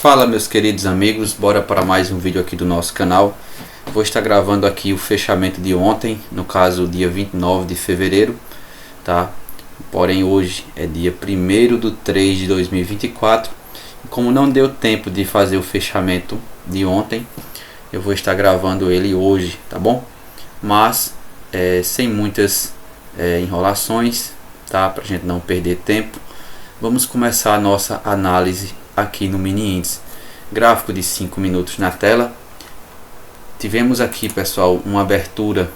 Fala, meus queridos amigos, bora para mais um vídeo aqui do nosso canal. Vou estar gravando aqui o fechamento de ontem, no caso dia 29 de fevereiro, tá? Porém hoje é dia 1º de 3 de 2024. E como não deu tempo de fazer o fechamento de ontem, eu vou estar gravando ele hoje, tá bom? Mas sem muitas enrolações, tá? Pra gente não perder tempo, vamos começar a nossa análise aqui no mini índice. Gráfico de 5 minutos na tela. Tivemos aqui, pessoal, uma abertura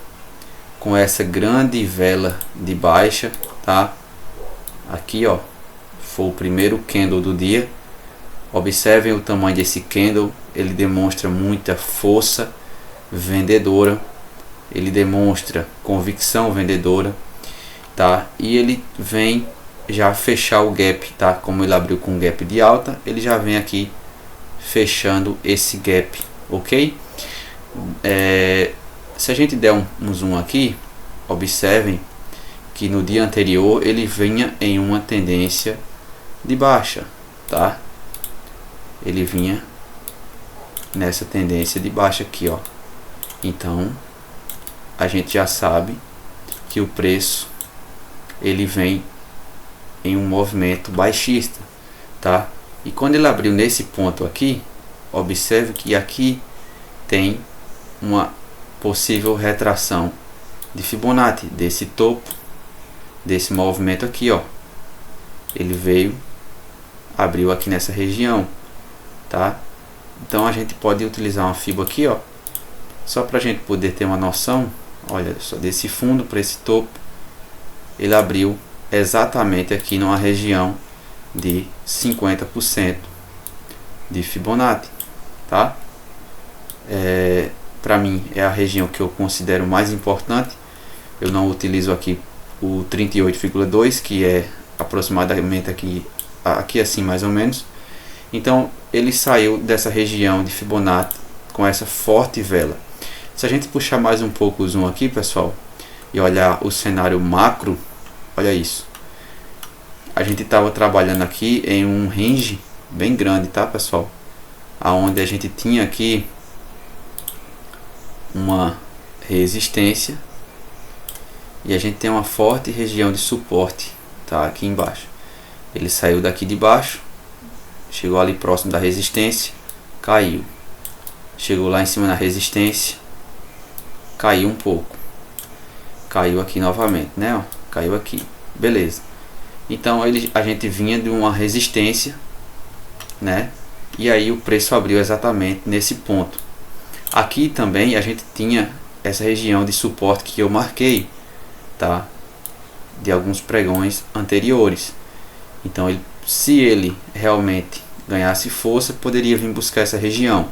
com essa grande vela de baixa, tá? Aqui, ó, foi o primeiro candle do dia. Observem o tamanho desse candle, ele demonstra muita força vendedora, ele demonstra convicção vendedora, tá? E ele vem já fechar o gap, tá? Como ele abriu com um gap de alta, ele já vem aqui fechando esse gap, ok? Se a gente der um zoom aqui, observem que no dia anterior ele vinha em uma tendência de baixa, tá? Ele vinha nessa tendência de baixa aqui, ó. Então a gente já sabe que o preço ele vem em um movimento baixista, tá? E quando ele abriu nesse ponto aqui, observe que aqui tem uma possível retração de Fibonacci desse topo, desse movimento aqui, ó. Ele veio, abriu aqui nessa região, tá? Então a gente pode utilizar uma Fibo aqui, ó, só para a gente poder ter uma noção. Olha só, desse fundo para esse topo, ele abriu exatamente aqui numa região de 50% de Fibonacci, tá? Para mim é a região que eu considero mais importante. Eu não utilizo aqui o 38,2, que é aproximadamente aqui assim mais ou menos. Então ele saiu dessa região de Fibonacci com essa forte vela. Se a gente puxar mais um pouco o zoom aqui, pessoal, e olhar o cenário macro, olha isso. A gente estava trabalhando aqui em um range bem grande, tá, pessoal? Aonde a gente tinha aqui uma resistência e a gente tem uma forte região de suporte, tá, aqui embaixo. Ele saiu daqui de baixo, chegou ali próximo da resistência, caiu. Chegou lá em cima da resistência, caiu um pouco. Caiu aqui novamente, né, ó, caiu aqui. Beleza. Então a gente vinha de uma resistência, né? E aí o preço abriu exatamente nesse ponto. Aqui também a gente tinha essa região de suporte que eu marquei, tá? De alguns pregões anteriores. Então se ele realmente ganhasse força, poderia vir buscar essa região,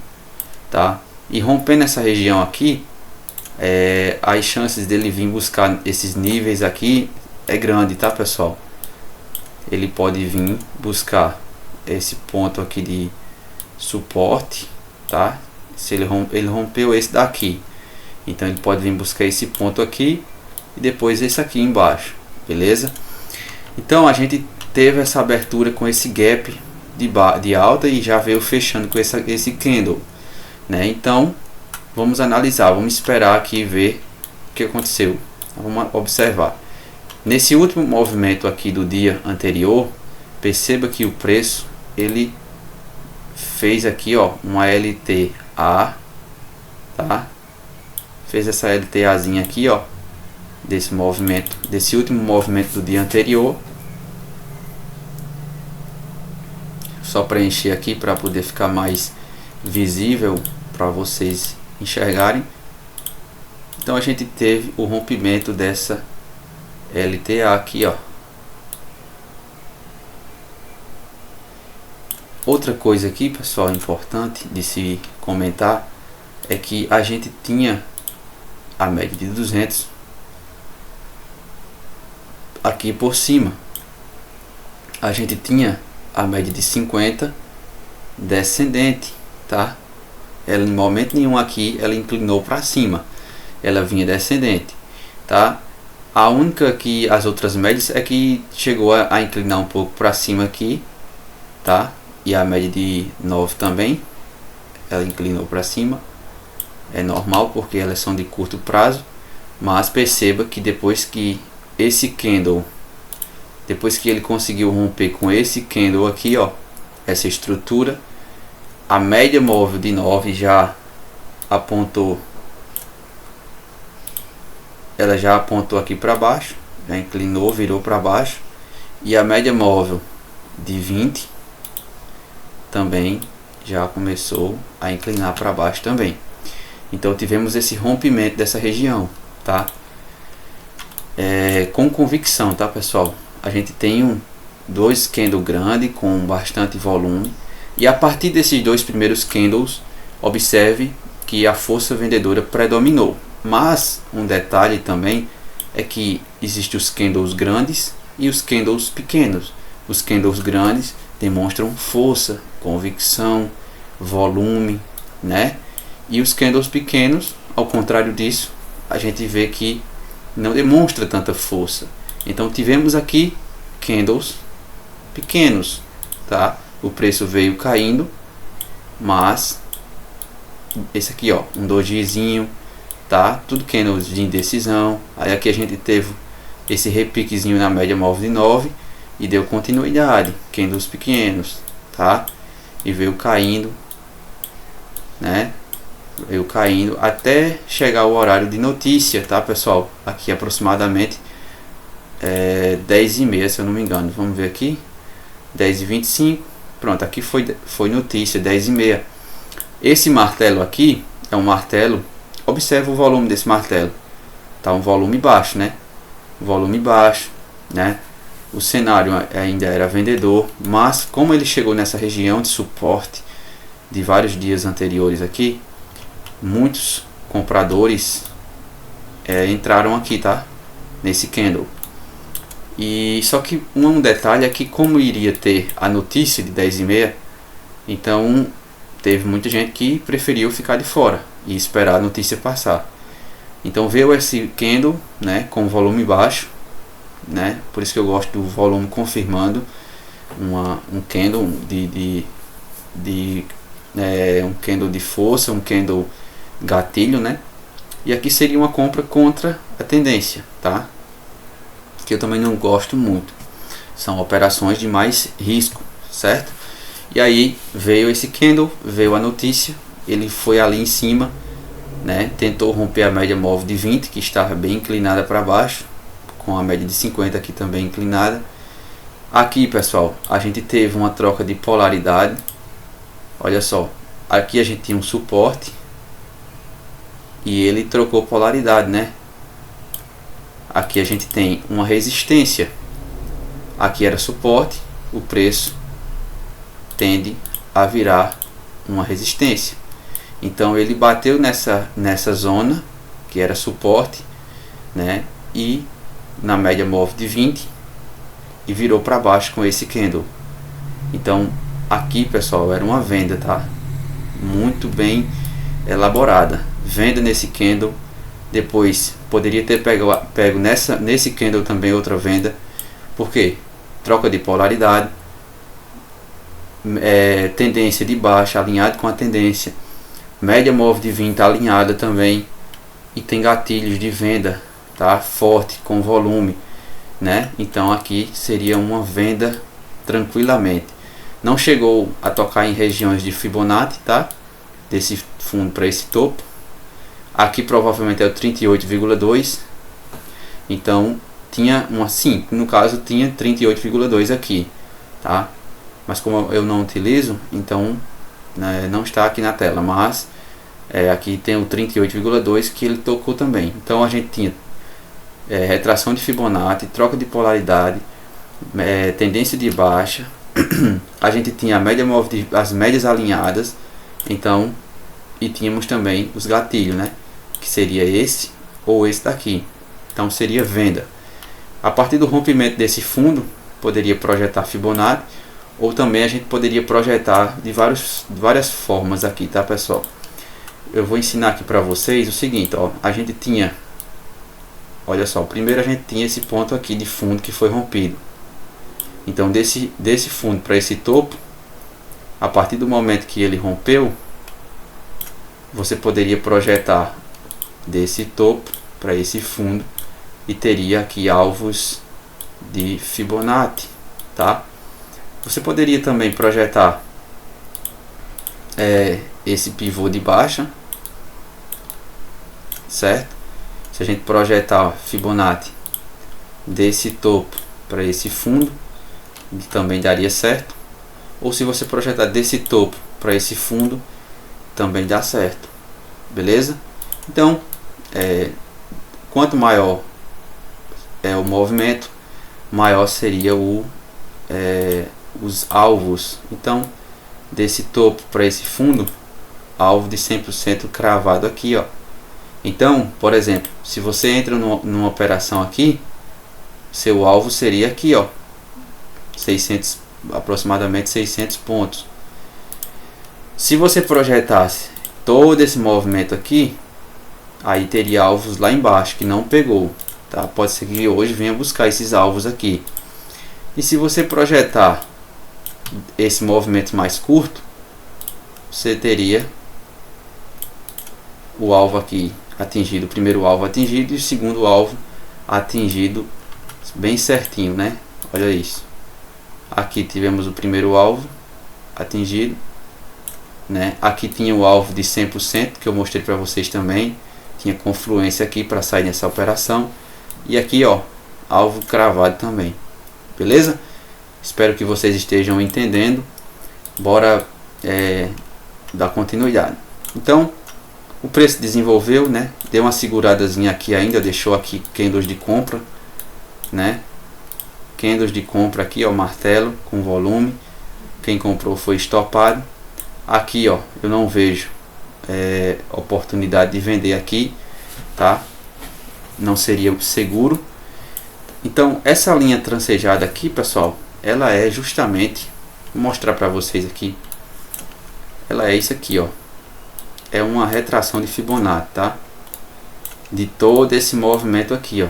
tá? E rompendo essa região aqui, as chances dele vir buscar esses níveis aqui é grande, tá, pessoal? Ele pode vir buscar esse ponto aqui de suporte, tá? Se ele rompeu esse daqui, então ele pode vir buscar esse ponto aqui e depois esse aqui embaixo, beleza? Então a gente teve essa abertura com esse gap de alta e já veio fechando com esse candle, né? Então vamos analisar, vamos esperar aqui e ver o que aconteceu. Vamos observar. Nesse último movimento aqui do dia anterior, perceba que o preço ele fez aqui, ó, uma LTA, tá? Fez essa LTAzinha aqui, ó, desse movimento, desse último movimento do dia anterior. Só preencher aqui para poder ficar mais visível para vocês enxergarem. Então a gente teve o rompimento dessa LTA aqui, ó. Outra coisa aqui, pessoal, importante de se comentar é que a gente tinha a média de 200 aqui por cima. A gente tinha a média de 50 descendente, tá? Ela em momento nenhum aqui ela inclinou para cima, ela vinha descendente, tá? A única que as outras médias é que chegou a inclinar um pouco para cima aqui, tá? e a média de 9 também, ela inclinou para cima. É normal porque elas são de curto prazo, mas perceba que depois que esse candle, depois que ele conseguiu romper com esse candle aqui, ó, essa estrutura, a média móvel de 9 já apontou, ela já apontou aqui para baixo, já inclinou, virou para baixo, e a média móvel de 20 também já começou a inclinar para baixo também. Então tivemos esse rompimento dessa região, tá? Com convicção, tá, pessoal? A gente tem dois candles grandes com bastante volume, e a partir desses dois primeiros candles, observe que a força vendedora predominou. Mas um detalhe também é que existem os candles grandes e os candles pequenos. Os candles grandes demonstram força, convicção, volume, né? E os candles pequenos, ao contrário disso, a gente vê que não demonstra tanta força. Então tivemos aqui candles pequenos, tá? O preço veio caindo, mas esse aqui, ó, um dojizinho, tá? Tudo candles de indecisão. Aí aqui a gente teve esse repiquezinho na média móvel de 9 e deu continuidade, candles pequenos, tá? E veio caindo, né? Veio caindo até chegar o horário de notícia, tá, pessoal? Aqui aproximadamente 10h30, se eu não me engano. Vamos ver aqui, 10h25. Pronto, aqui foi notícia, 10h30. Esse martelo aqui é um martelo. Observa o volume desse martelo, tá? Um volume baixo, né? Volume baixo, né? O cenário ainda era vendedor, mas como ele chegou nessa região de suporte de vários dias anteriores aqui, muitos compradores entraram aqui, tá? Nesse candle. E só que um detalhe é que, como iria ter a notícia de 10h30, então teve muita gente que preferiu ficar de fora e esperar a notícia passar. Então veio esse candle, né, com volume baixo, né? Por isso que eu gosto do volume confirmando um candle um candle de força, um candle gatilho, né? E aqui seria uma compra contra a tendência, tá? Que eu também não gosto muito. São operações de mais risco, certo? E aí veio esse candle, veio a notícia, ele foi ali em cima, né? Tentou romper a média móvel de 20, que estava bem inclinada para baixo, com a média de 50 aqui também inclinada. Aqui, pessoal, a gente teve uma troca de polaridade. Olha só, aqui a gente tinha um suporte e ele trocou polaridade, né? Aqui a gente tem uma resistência, aqui era suporte, o preço tende a virar uma resistência. Então ele bateu nessa zona que era suporte, né? E na média móvel de 20 e virou para baixo com esse candle. Então aqui, pessoal, era uma venda, tá? Muito bem elaborada, venda nesse candle. Depois poderia ter pego nesse candle também outra venda. Por quê? Troca de polaridade, tendência de baixa alinhado com a tendência, média móvel de 20 alinhada também, e tem gatilhos de venda, tá? Forte, com volume, né? Então aqui seria uma venda tranquilamente. Não chegou a tocar em regiões de Fibonacci, tá? Desse fundo para esse topo. Aqui provavelmente é o 38,2. Então tinha sim, no caso tinha 38,2 aqui, tá? Mas como eu não utilizo, então não está aqui na tela, mas aqui tem o 38,2 que ele tocou também. Então a gente tinha retração de Fibonacci, troca de polaridade, tendência de baixa. A gente tinha a média móvel, as médias alinhadas, então, e tínhamos também os gatilhos, né? Que seria esse ou esse daqui. Então seria venda. A partir do rompimento desse fundo, poderia projetar Fibonacci, ou também a gente poderia projetar de várias formas aqui, tá, pessoal? Eu vou ensinar aqui para vocês o seguinte, ó. A gente tinha, olha só, primeiro a gente tinha esse ponto aqui de fundo que foi rompido. Então desse fundo para esse topo, a partir do momento que ele rompeu, você poderia projetar desse topo para esse fundo e teria aqui alvos de Fibonacci, tá? Você poderia também projetar esse pivô de baixa, certo? Se a gente projetar Fibonacci desse topo para esse fundo, também daria certo. Ou se você projetar desse topo para esse fundo, também dá certo, beleza? Então, quanto maior é o movimento, maior seria os alvos. Então, desse topo para esse fundo, alvo de 100% cravado aqui, ó. Então, por exemplo, se você entra numa operação aqui, seu alvo seria aqui, ó, 600, aproximadamente 600 pontos. Se você projetasse todo esse movimento aqui, aí teria alvos lá embaixo que não pegou, tá? Pode ser que hoje venha buscar esses alvos aqui. E se você projetar esse movimento mais curto, você teria o alvo aqui atingido, o primeiro alvo atingido e o segundo alvo atingido bem certinho, né? Olha isso. Aqui tivemos o primeiro alvo atingido, né? Aqui tinha o alvo de 100% que eu mostrei para vocês também. Tinha confluência aqui para sair nessa operação. E aqui, ó, alvo cravado também. Beleza? Espero que vocês estejam entendendo. Bora dar continuidade. Então, o preço desenvolveu, né? Deu uma seguradazinha aqui ainda, deixou aqui candles de compra, né? Candles de compra aqui, ó, martelo com volume. Quem comprou foi estopado. Aqui, ó, eu não vejo oportunidade de vender aqui, tá? Não seria seguro. Então, essa linha transejada aqui, pessoal, ela é justamente, vou mostrar para vocês aqui. Ela é isso aqui, ó. É uma retração de Fibonacci, tá? De todo esse movimento aqui, ó.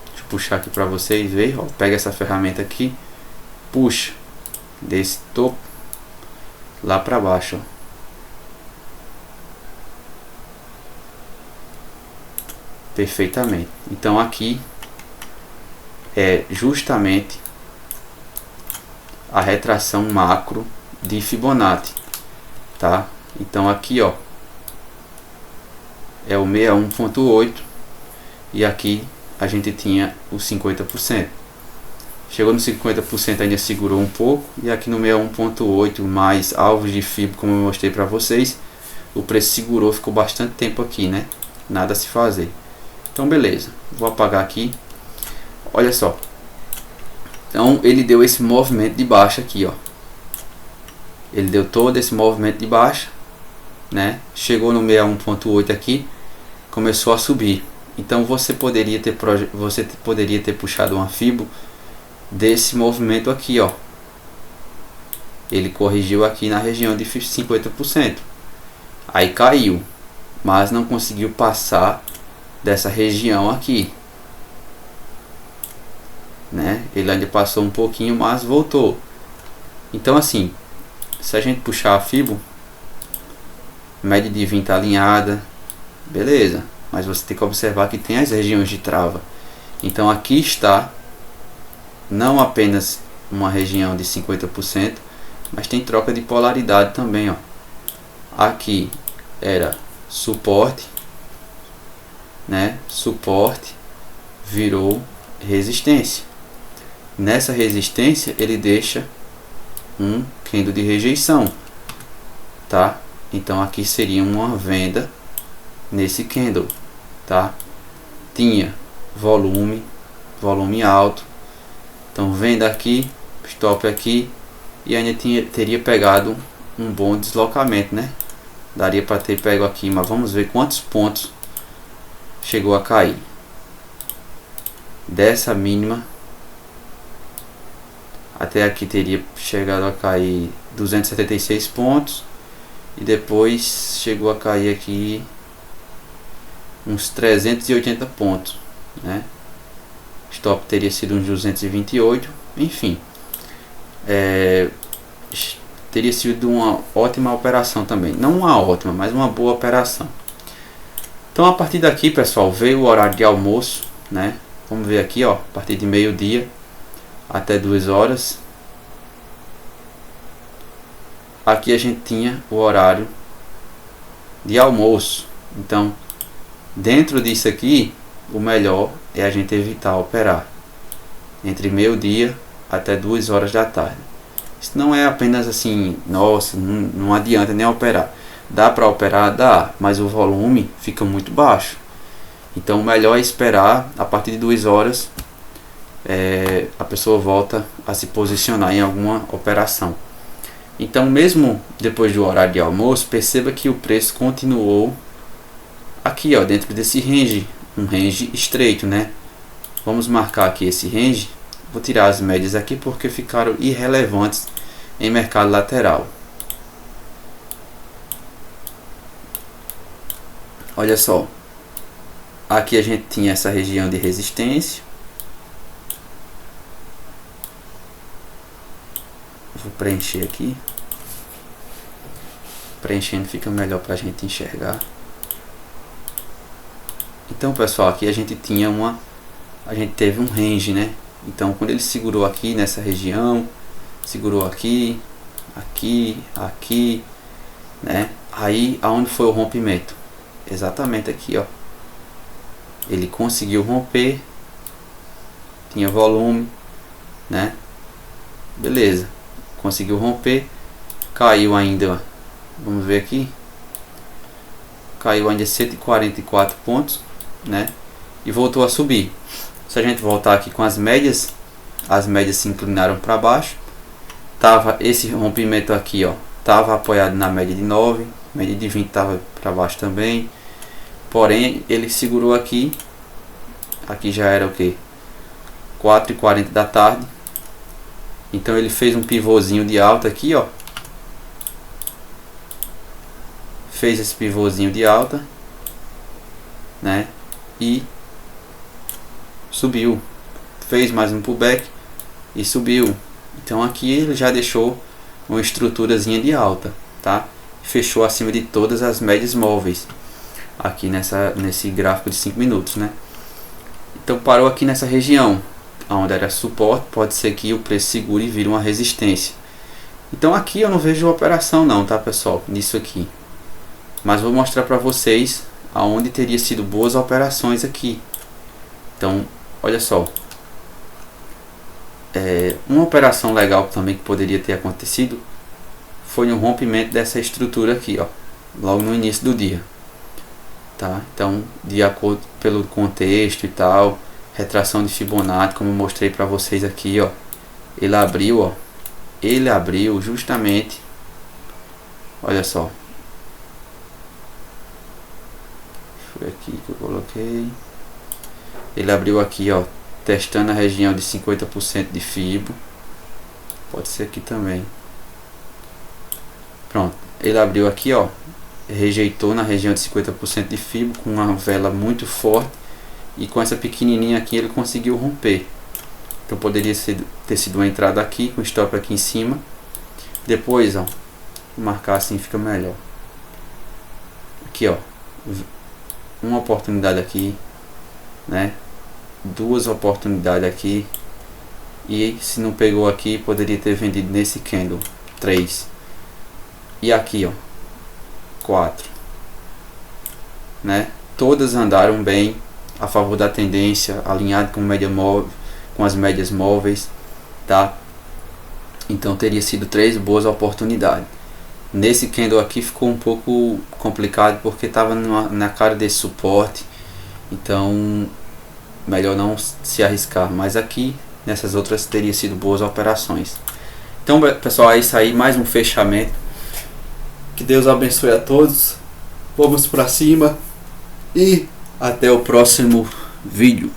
Deixa eu puxar aqui para vocês verem, ó. Pega essa ferramenta aqui, puxa desse topo lá para baixo, ó. Perfeitamente. Então aqui é justamente a retração macro de Fibonacci, tá? Então aqui, ó, é o 61.8 e aqui a gente tinha o 50%. Chegou no 50%, ainda segurou um pouco, e aqui no 61.8 mais alvos de Fib, como eu mostrei para vocês, o preço segurou, ficou bastante tempo aqui, né? Nada a se fazer. Então beleza, vou apagar aqui. Olha só. Então ele deu esse movimento de baixa aqui, ó. Ele deu todo esse movimento de baixa, né? Chegou no 61.8 aqui, começou a subir. Então você poderia ter puxado uma Fibo desse movimento aqui, ó. Ele corrigiu aqui na região de 50%. Aí caiu, mas não conseguiu passar dessa região aqui, né? Ele ainda passou um pouquinho, mas voltou. Então assim, se a gente puxar a Fibo, média de 20 alinhada, beleza, mas você tem que observar que tem as regiões de trava. Então aqui está não apenas uma região de 50%, mas tem troca de polaridade também, ó. Aqui era suporte, né? Suporte virou resistência. Nessa resistência ele deixa um candle de rejeição, tá? Então aqui seria uma venda nesse candle, tá? Tinha volume alto, então venda aqui, stop aqui, e ainda teria pegado um bom deslocamento, né? Daria para ter pego aqui, mas vamos ver quantos pontos chegou a cair dessa mínima até aqui. Teria chegado a cair 276 pontos e depois chegou a cair aqui uns 380 pontos, né? Stop teria sido uns 228, enfim, teria sido uma ótima operação também. Não uma ótima, mas uma boa operação. Então a partir daqui, pessoal, veio o horário de almoço, né? Vamos ver aqui, ó, a partir de meio-dia até 2 horas. Aqui a gente tinha o horário de almoço. Então, dentro disso aqui, o melhor é a gente evitar operar entre meio-dia até 2 horas da tarde. Isso não é apenas assim, nossa, não adianta nem operar. Dá para operar? Dá, mas o volume fica muito baixo. Então o melhor é esperar a partir de 2 horas a pessoa volta a se posicionar em alguma operação. Então mesmo depois do horário de almoço, perceba que o preço continuou aqui, ó, dentro desse range, um range estreito, né? Vamos marcar aqui esse range. Vou tirar as médias aqui porque ficaram irrelevantes em mercado lateral. Olha só, aqui a gente tinha essa região de resistência. Vou preencher aqui. Preenchendo fica melhor para a gente enxergar. Então, pessoal, aqui a gente tinha a gente teve um range, né? Então, quando ele segurou aqui nessa região, segurou aqui, aqui, aqui, né? Aí, aonde foi o rompimento? Exatamente aqui, ó. Ele conseguiu romper, tinha volume, né? Beleza, conseguiu romper, caiu ainda, vamos ver aqui, caiu ainda 144 pontos, né? E voltou a subir. Se a gente voltar aqui com as médias se inclinaram para baixo. Tava esse rompimento aqui, ó, tava apoiado na média de 9, média de 20 tava para baixo também. Porém, ele segurou aqui. Aqui já era o que? 4h40 da tarde. Então ele fez um pivôzinho de alta aqui, ó. Fez esse pivôzinho de alta, né? E subiu. Fez mais um pullback e subiu. Então aqui ele já deixou uma estruturazinha de alta, tá? Fechou acima de todas as médias móveis. Aqui nesse gráfico de 5 minutos, né? Então parou aqui nessa região onde era suporte, pode ser que o preço segure e vire uma resistência. Então aqui eu não vejo operação não, tá, pessoal, nisso aqui. Mas vou mostrar para vocês aonde teria sido boas operações aqui. Então, olha só. Uma operação legal também que poderia ter acontecido foi um rompimento dessa estrutura aqui, ó, logo no início do dia. Tá? Então, de acordo pelo contexto e tal, retração de Fibonacci, como eu mostrei para vocês aqui, ó, ele abriu justamente, olha só, foi aqui que eu coloquei, ele abriu aqui, ó, testando a região de 50% de Fibo, pode ser aqui também, pronto, ele abriu aqui, ó, rejeitou na região de 50% de Fibo com uma vela muito forte e com essa pequenininha aqui ele conseguiu romper. Então poderia ter sido uma entrada aqui com stop aqui em cima. Depois, ó, marcar assim fica melhor. Aqui, ó, uma oportunidade aqui, né? Duas oportunidades aqui. E se não pegou aqui, poderia ter vendido nesse candle 3. E aqui, ó, 4, né? Todas andaram bem a favor da tendência, alinhado com média móvel, com as médias móveis, tá? Então teria sido 3 boas oportunidades. Nesse candle aqui ficou um pouco complicado porque estava na cara desse suporte, então melhor não se arriscar. Mas aqui nessas outras teria sido boas operações. Então, pessoal, é isso aí, mais um fechamento. Que Deus abençoe a todos. Vamos para cima e até o próximo vídeo.